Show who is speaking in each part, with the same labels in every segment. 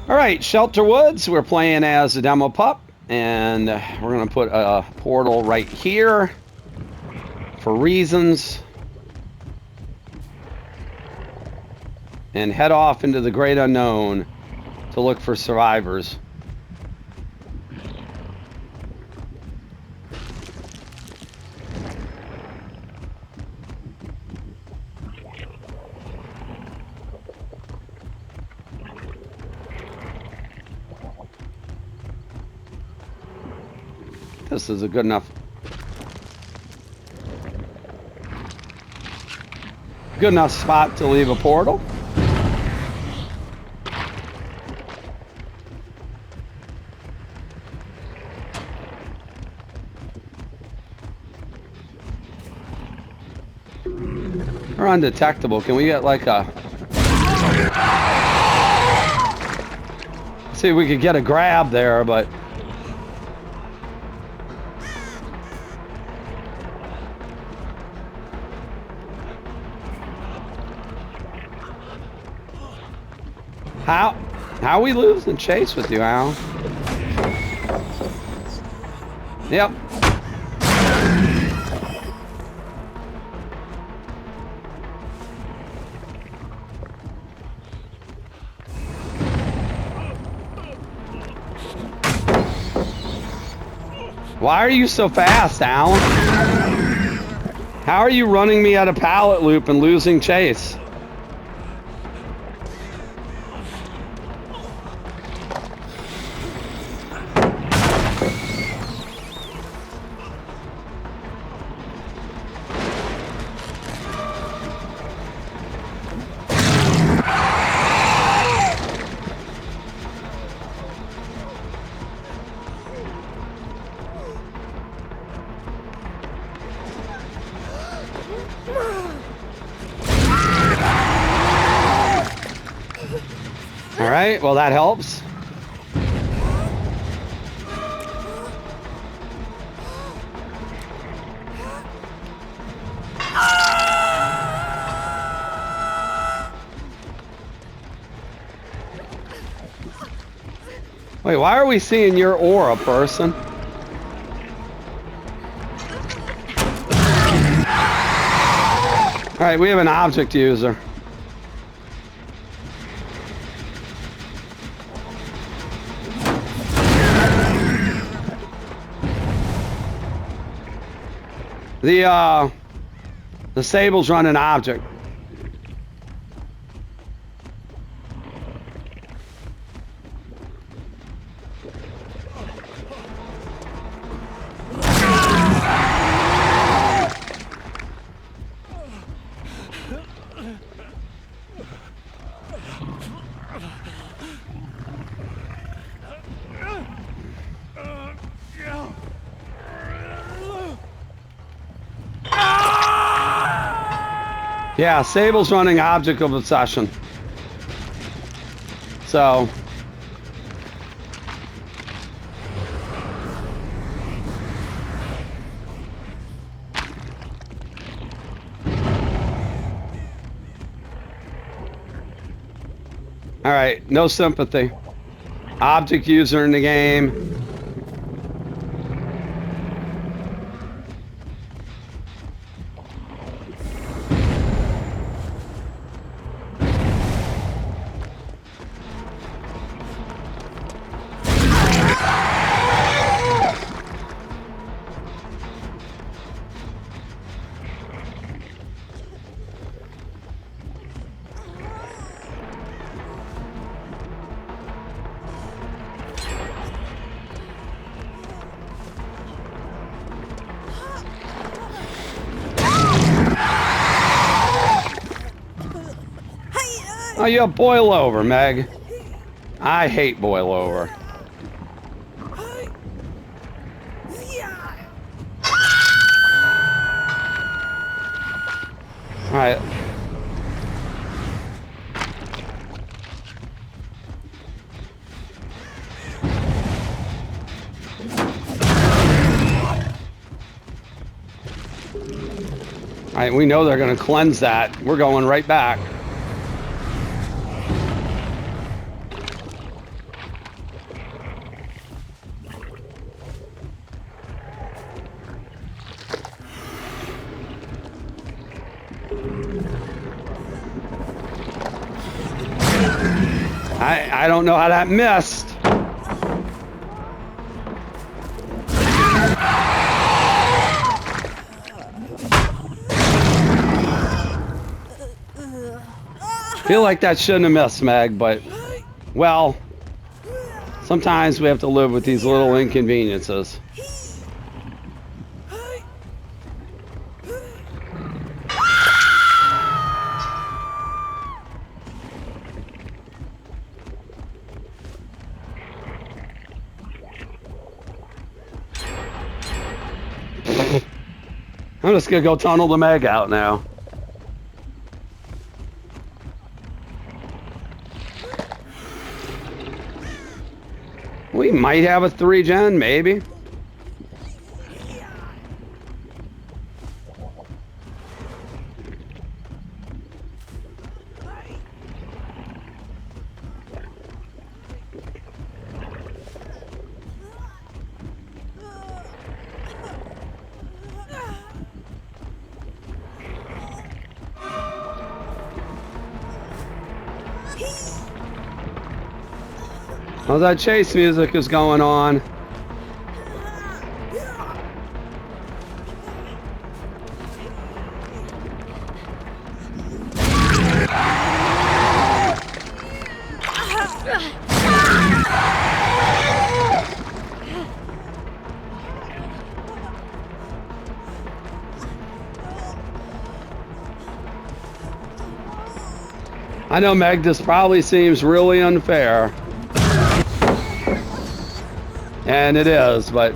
Speaker 1: All right, Shelter Woods. We're playing as a demo pup, and we're going to put a portal right here for reasons, and head off into the great unknown to look for survivors. This is a good enough spot to leave a portal. We're undetectable. Can we get like a... See if we could get a grab there, but... How are we losing chase with you, Al? Yep. Why are you so fast, Alan? How are you running me at a pallet loop and losing chase? All right, well, that helps. Wait, why are we seeing your aura, person? All right, we have an object user. The Sable's run an object. Yeah, Sable's running object of obsession. So... Alright, no sympathy. Object user in the game. Oh, you boil over, Meg. I hate boil over. All right. All right, we know they're going to cleanse that. We're going right back. I don't know how that missed. Feel like that shouldn't have missed, Meg, but, well, sometimes we have to live with these little inconveniences. I'm just gonna go tunnel the Meg out now. We might have a 3-gen, maybe. Well, that chase music is going on. I know, Meg, this probably seems really unfair. And it is, but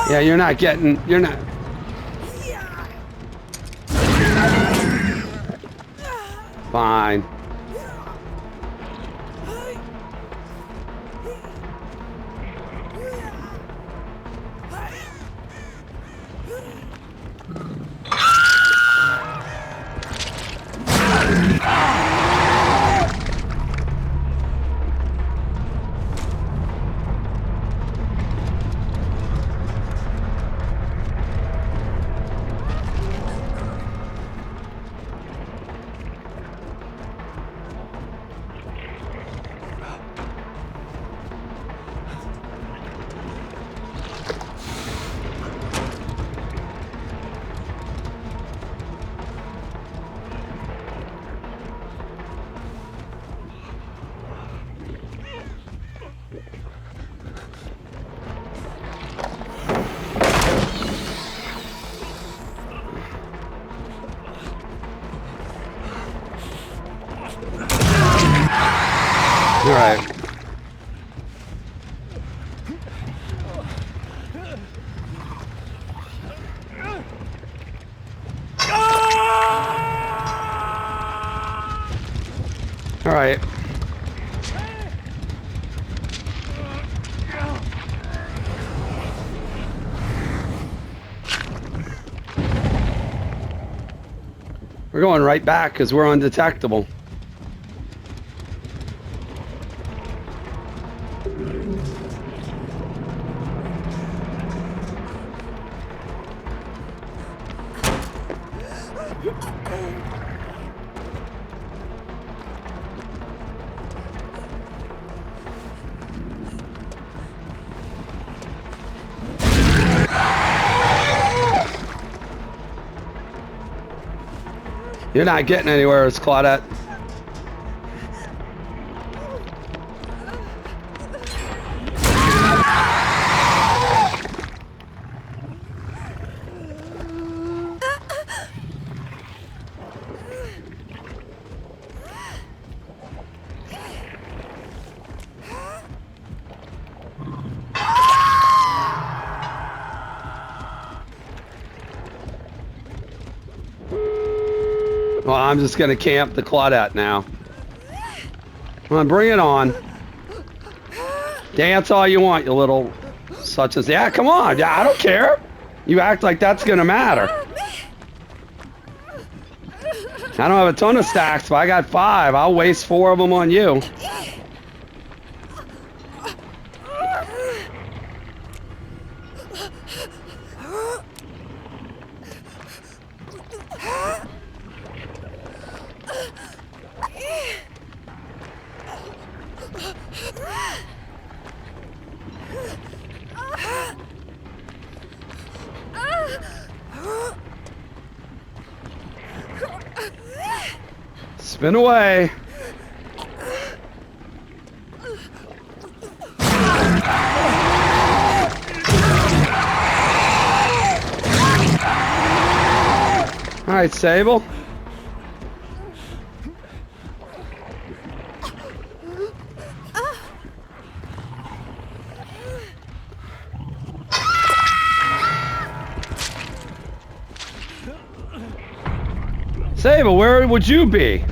Speaker 1: yeah, you're not. Fine. All right. All right. We're going right back because we're undetectable. You're not getting anywhere, it's Claudette. Well, I'm just going to camp the Claudette now. Come on, bring it on. Dance all you want, you little such as... Yeah, come on. Yeah, I don't care. You act like that's going to matter. I don't have a ton of stacks, but I got 5. I'll waste 4 of them on you. Spin away. All right, Sable. Sable, where would you be?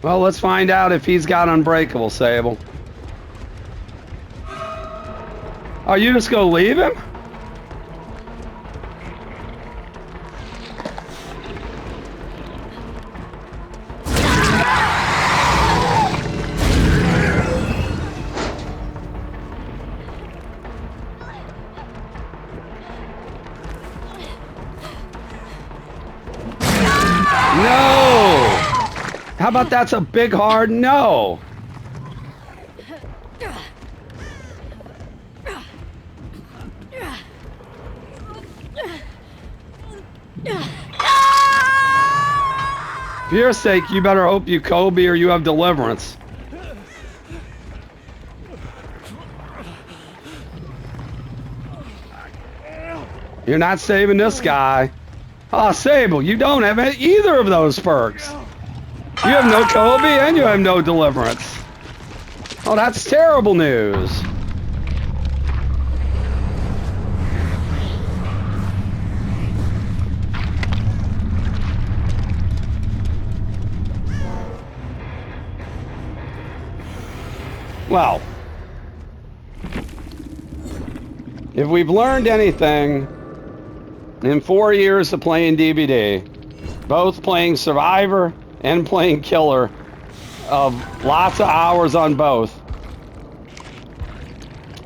Speaker 1: Well, let's find out if he's got Unbreakable, Sable. Are you just gonna leave him? How about that's a big hard no? For your sake, you better hope you Kobe or you have deliverance. You're not saving this guy. Oh, Sable, you don't have either of those perks. You have no Kobe and you have no deliverance. Oh, that's terrible news. Well, if we've learned anything in 4 years of playing DBD, both playing Survivor and playing Killer, of lots of hours on both,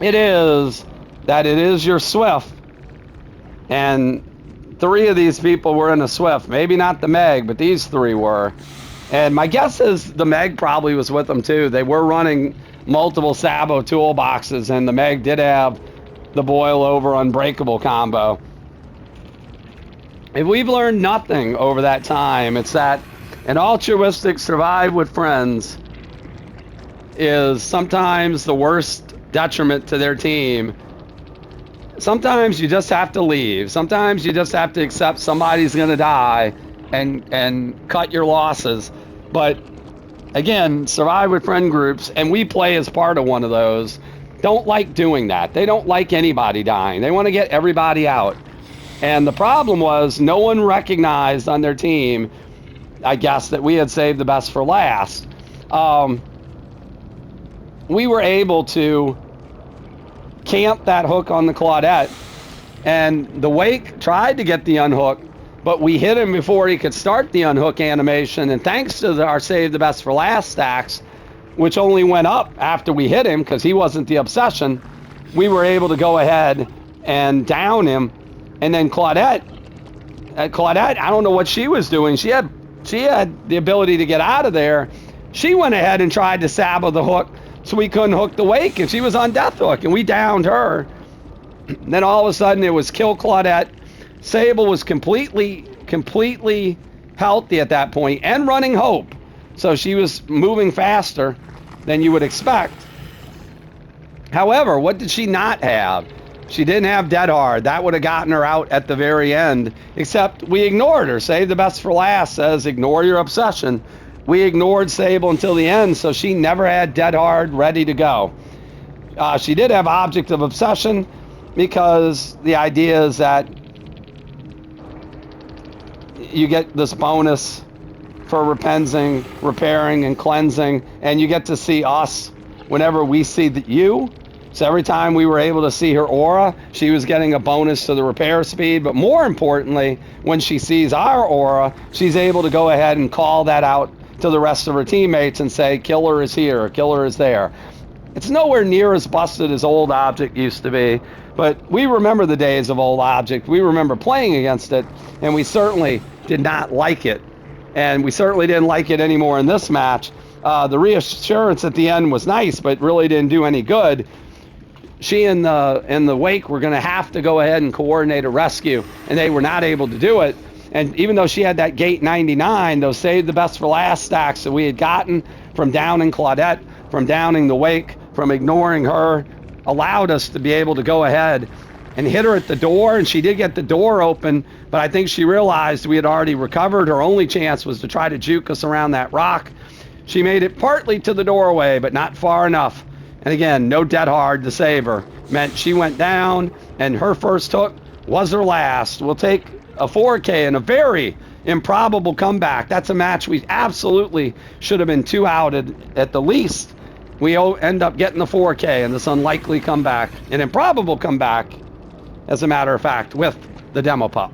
Speaker 1: it is that it is your Swift. And 3 of these people were in a Swift. Maybe not the Meg, but these 3 were. And my guess is the Meg probably was with them too. They were running multiple Sabo toolboxes, and the Meg did have the boil over Unbreakable combo. If we've learned nothing over that time, it's that an altruistic survive with friends is sometimes the worst detriment to their team. Sometimes you just have to leave. Sometimes you just have to accept somebody's going to die and cut your losses. But again, survive with friend groups, and we play as part of one of those, don't like doing that. They don't like anybody dying. They want to get everybody out. And the problem was no one recognized on their team, I guess, that we had saved the best for last. We were able to camp that hook on the Claudette, and the Wake tried to get the unhook, but we hit him before he could start the unhook animation, and thanks to our save the best for last stacks, which only went up after we hit him because he wasn't the obsession, we were able to go ahead and down him. And then Claudette, I don't know what she was doing. She had the ability to get out of there. She went ahead and tried to sabo the hook so we couldn't hook the Wake, and she was on death hook, and we downed her. Then all of a sudden it was kill Claudette. Sable was completely healthy at that point and running hope. So she was moving faster than you would expect. However, what did she not have? She didn't have Dead Hard. That would have gotten her out at the very end, except we ignored her. Save the best for last says ignore your obsession. We ignored Sable until the end, so she never had Dead Hard ready to go. She did have Object of Obsession because the idea is that you get this bonus for repairing, and cleansing, and you get to see us whenever we see you. So every time we were able to see her aura, she was getting a bonus to the repair speed. But more importantly, when she sees our aura, she's able to go ahead and call that out to the rest of her teammates and say, killer is here, or killer is there. It's nowhere near as busted as Old Object used to be, but we remember the days of Old Object. We remember playing against it, and we certainly did not like it. And we certainly didn't like it anymore in this match. The reassurance at the end was nice, but really didn't do any good. She and the Wake were going to have to go ahead and coordinate a rescue, and they were not able to do it. And even though she had that gate 99, those saved the best for last stacks that we had gotten from downing Claudette, from downing the Wake, from ignoring her, allowed us to be able to go ahead and hit her at the door. And she did get the door open, but I think she realized we had already recovered. Her only chance was to try to juke us around that rock. She made it partly to the doorway, but not far enough. And again, no dead hard to save her. Meant she went down, and her first hook was her last. We'll take a 4K and a very improbable comeback. That's a match we absolutely should have been 2 outed at the least. We end up getting the 4K and this unlikely comeback, an improbable comeback, as a matter of fact, with the demo pup.